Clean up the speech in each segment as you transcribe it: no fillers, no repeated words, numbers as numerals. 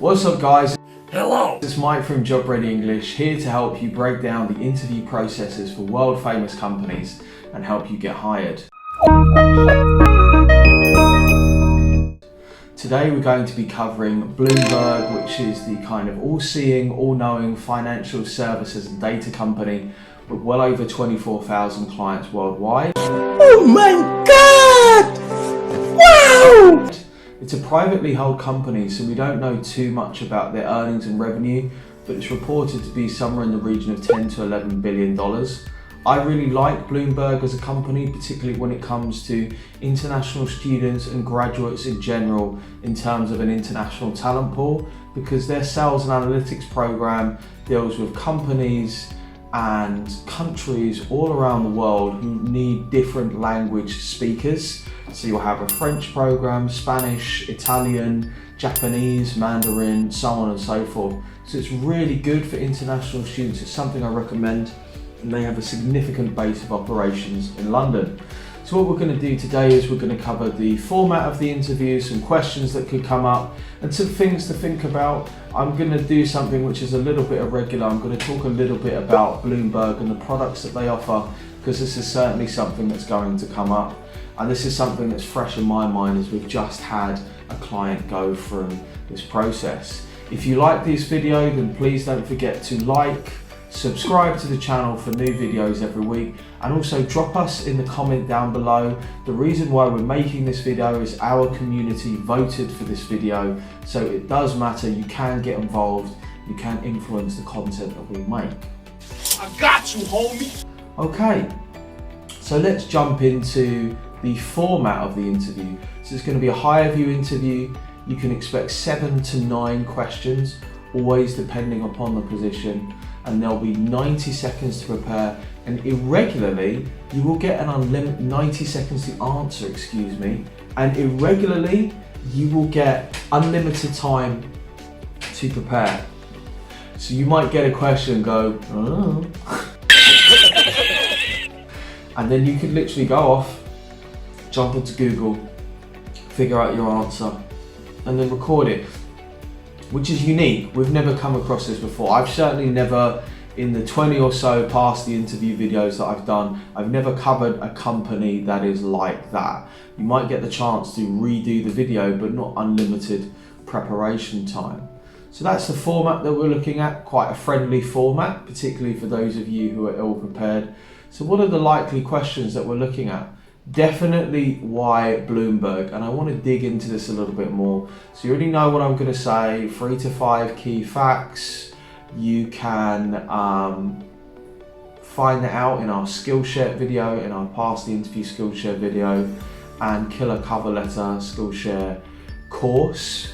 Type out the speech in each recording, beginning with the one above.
What's up guys? Hello! It's Mike from Job Ready English, here to help you break down the interview processes for world famous companies and help you get hired. Today we're going to be covering Bloomberg, which is the kind of all-seeing, all-knowing financial services and data company with well over 24,000 clients worldwide. Oh my god! Wow! It's a privately held company, so we don't know too much about their earnings and revenue, but it's reported to be somewhere in the region of $10 to $11 billion. I really like Bloomberg as a company, particularly when it comes to international students and graduates in general in terms of an international talent pool, because their sales and analytics program deals with companies and countries all around the world who need different language speakers. So you'll have a French program, Spanish, Italian, Japanese, Mandarin, so on and so forth. So it's really good for international students. It's something I recommend, and they have a significant base of operations in London. So what we're going to do today is we're going to cover the format of the interview, some questions that could come up, and some things to think about. I'm going to do something which is a little bit irregular. I'm going to talk a little bit about Bloomberg and the products that they offer, because this is certainly something that's going to come up. And this is something that's fresh in my mind as we've just had a client go through this process. If you like this video, then please don't forget to like, subscribe to the channel for new videos every week, and also drop us in the comment down below. The reason why we're making this video is our community voted for this video, so it does matter. You can get involved, you can influence the content that we make. I got you, homie! Okay, so let's jump into the format of the interview. So it's going to be a Hirevue interview. You can expect 7 to 9 questions, always depending upon the position, and there'll be 90 seconds to prepare, and irregularly you will get an unlimited 90 seconds to answer, and irregularly you will get unlimited time to prepare. So you might get a question and go, oh. And then you could literally go off, jump into Google, figure out your answer, and then record it, which is unique. We've never come across this before. I've certainly never, in the 20 or so past the interview videos that I've done, I've never covered a company that is like that. You might get the chance to redo the video, but not unlimited preparation time. So that's the format that we're looking at, quite a friendly format, particularly for those of you who are ill prepared. So what are the likely questions that we're looking at? Definitely why Bloomberg, and I want to dig into this a little bit more. So you already know what I'm going to say, 3 to 5 key facts. You can find that out in our Skillshare video, in our Past the Interview Skillshare video, and Killer Cover Letter Skillshare course.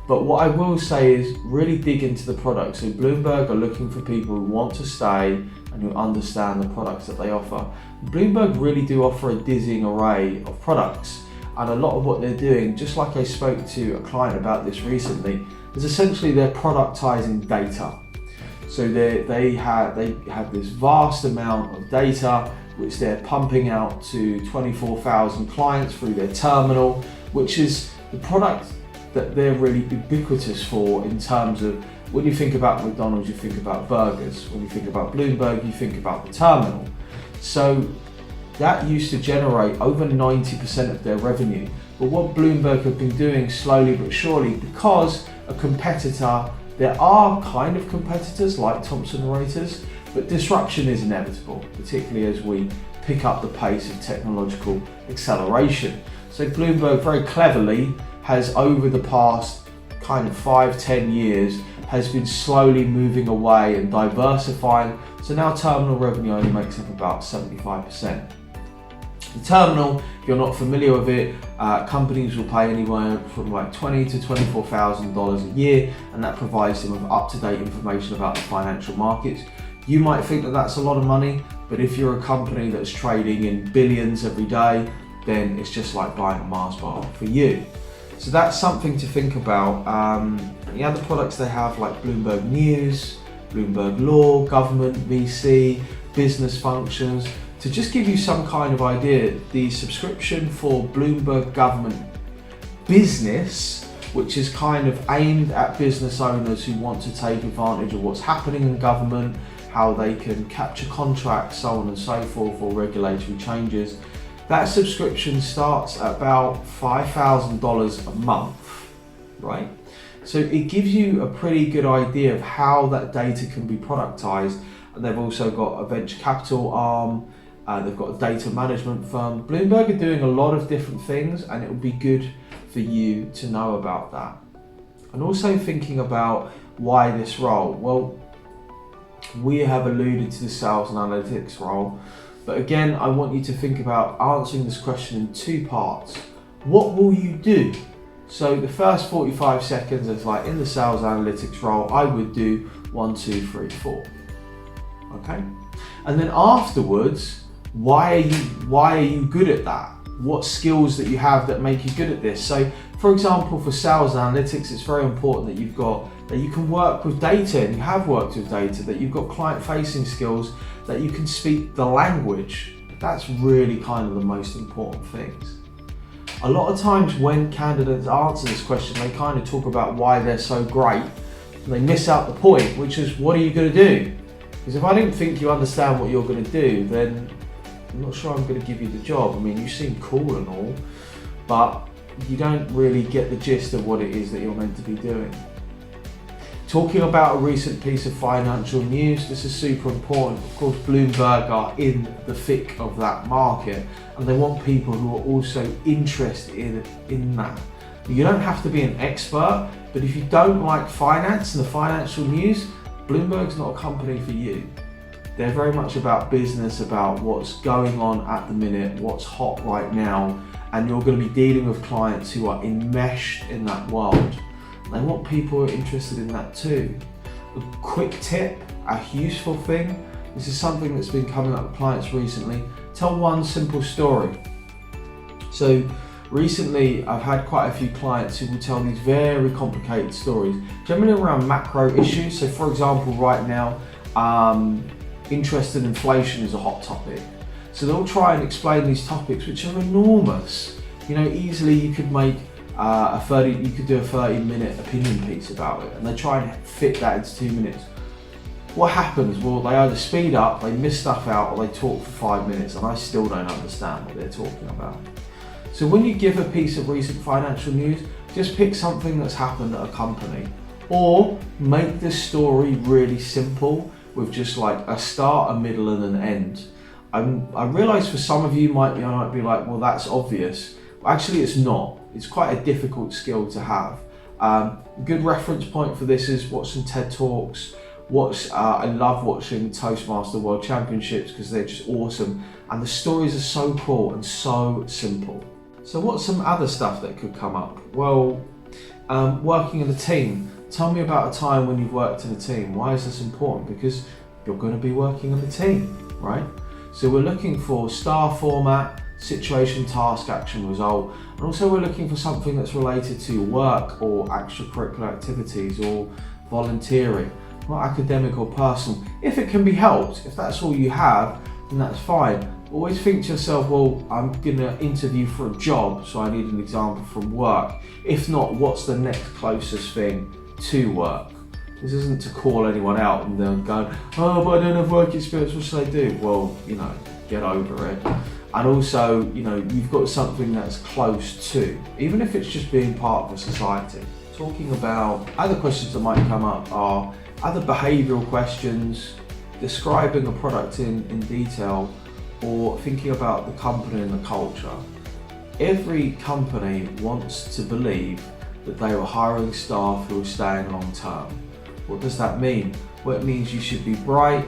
But what I will say is really dig into the product. So Bloomberg are looking for people who want to stay and who understand the products that they offer. Bloomberg really do offer a dizzying array of products, and a lot of what they're doing, just like I spoke to a client about this recently, is essentially they're productizing data. So they have this vast amount of data which they're pumping out to 24,000 clients through their terminal, which is the product that they're really ubiquitous for. In terms of, when you think about McDonald's, you think about burgers. When you think about Bloomberg, you think about the terminal. So that used to generate over 90% of their revenue. But what Bloomberg have been doing slowly but surely, because a competitor, there are kind of competitors like Thomson Reuters, but disruption is inevitable, particularly as we pick up the pace of technological acceleration. So Bloomberg very cleverly has, over the past kind of 5-10 years, has been slowly moving away and diversifying. So now terminal revenue only makes up about 75%. The terminal, if you're not familiar with it, companies will pay anywhere from like $20,000 to $24,000 a year, and that provides them with up-to-date information about the financial markets. You might think that that's a lot of money, but if you're a company that's trading in billions every day, then it's just like buying a Mars bar for you. So that's something to think about. The other products they have, like Bloomberg News, Bloomberg Law, Government, VC, Business Functions. To just give you some kind of idea, the subscription for Bloomberg Government Business which is kind of aimed at business owners who want to take advantage of what's happening in government, how they can capture contracts, so on and so forth, or regulatory changes. That subscription starts at about $5,000 a month, right? So it gives you a pretty good idea of how that data can be productized. And they've also got a venture capital arm, they've got a data management firm. Bloomberg are doing a lot of different things, and it would be good for you to know about that. And also thinking about why this role. Well, we have alluded to the sales and analytics role, but again, I want you to think about answering this question in two parts. What will you do? So the first 45 seconds is like, in the sales analytics role, I would do 1, 2, 3, 4. Okay? And then afterwards, why are you good at that? What skills that you have that make you good at this? So for example, for sales analytics, it's very important that you can work with data, and you have worked with data, that you've got client facing skills, that you can speak the language. That's really kind of the most important things. A lot of times when candidates answer this question, they kind of talk about why they're so great, and they miss out the point, which is, what are you going to do? Because if I don't think you understand what you're going to do, then I'm not sure I'm going to give you the job. I mean, you seem cool and all, but you don't really get the gist of what it is that you're meant to be doing. Talking about a recent piece of financial news, this is super important. Of course, Bloomberg are in the thick of that market, and they want people who are also interested in that. You don't have to be an expert, but if you don't like finance and the financial news, Bloomberg's not a company for you. They're very much about business, about what's going on at the minute, what's hot right now, and you're going to be dealing with clients who are enmeshed in that world. They want people who are interested in that too. A quick tip, a useful thing, this is something that's been coming up with clients recently. Tell one simple story. So recently I've had quite a few clients who will tell these very complicated stories, generally around macro issues. So for example, right now, interest and inflation is a hot topic. So they'll try and explain these topics, which are enormous. You know, easily you could make you could do a 30-minute opinion piece about it, and they try and fit that into 2 minutes. What happens? Well, they either speed up, they miss stuff out, or they talk for 5 minutes, and I still don't understand what they're talking about. So when you give a piece of recent financial news, just pick something that's happened at a company, or make the story really simple with just like a start, a middle, and an end. I realise for some of you I might be like, well, that's obvious. Actually, it's not. It's quite a difficult skill to have. A good reference point for this is watch some TED Talks. I love watching Toastmaster World Championships because they're just awesome, and the stories are so cool and so simple. So what's some other stuff that could come up? Well, working in a team. Tell me about a time when you've worked in a team. Why is this important? Because you're going to be working in a team, right? So we're looking for star format, situation, task, action, result, and also we're looking for something that's related to work or extracurricular activities or volunteering, not academic or personal. If it can be helped, if that's all you have, then that's fine. Always think to yourself, well, I'm gonna interview for a job, so I need an example from work. If not, what's the next closest thing to work? This isn't to call anyone out and then go, oh, but I don't have work experience, what should I do? Well, get over it. And also, you've got something that's close to, even if it's just being part of a society. Talking about other questions that might come up are other behavioural questions, describing a product in detail, or thinking about the company and the culture. Every company wants to believe that they are hiring staff who are staying long term. What does that mean? Well, it means you should be bright,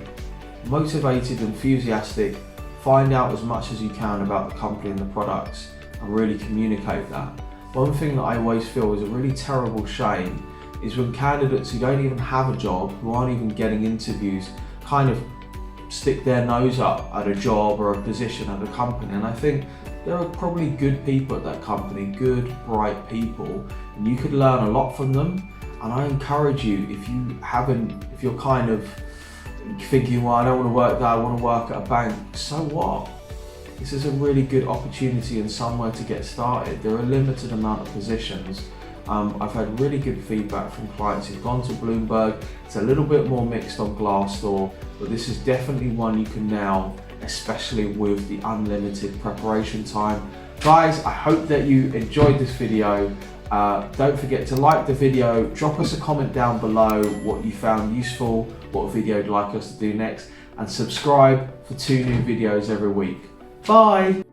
motivated, enthusiastic, find out as much as you can about the company and the products, and really communicate that. One thing that I always feel is a really terrible shame is when candidates who don't even have a job, who aren't even getting interviews, kind of stick their nose up at a job or a position at a company. And I think there are probably good people at that company, good, bright people, and you could learn a lot from them. And I encourage you, if you're kind of thinking, well, I don't want to work there, I want to work at a bank, so what? This is a really good opportunity and somewhere to get started. There are a limited amount of positions, I've had really good feedback from clients who've gone to Bloomberg. It's a little bit more mixed on Glassdoor, but this is definitely one you can nail, especially with the unlimited preparation time. Guys, I hope that you enjoyed this video. Don't forget to like the video, drop us a comment down below what you found useful, what video you'd like us to do next, and subscribe for 2 new videos every week. Bye!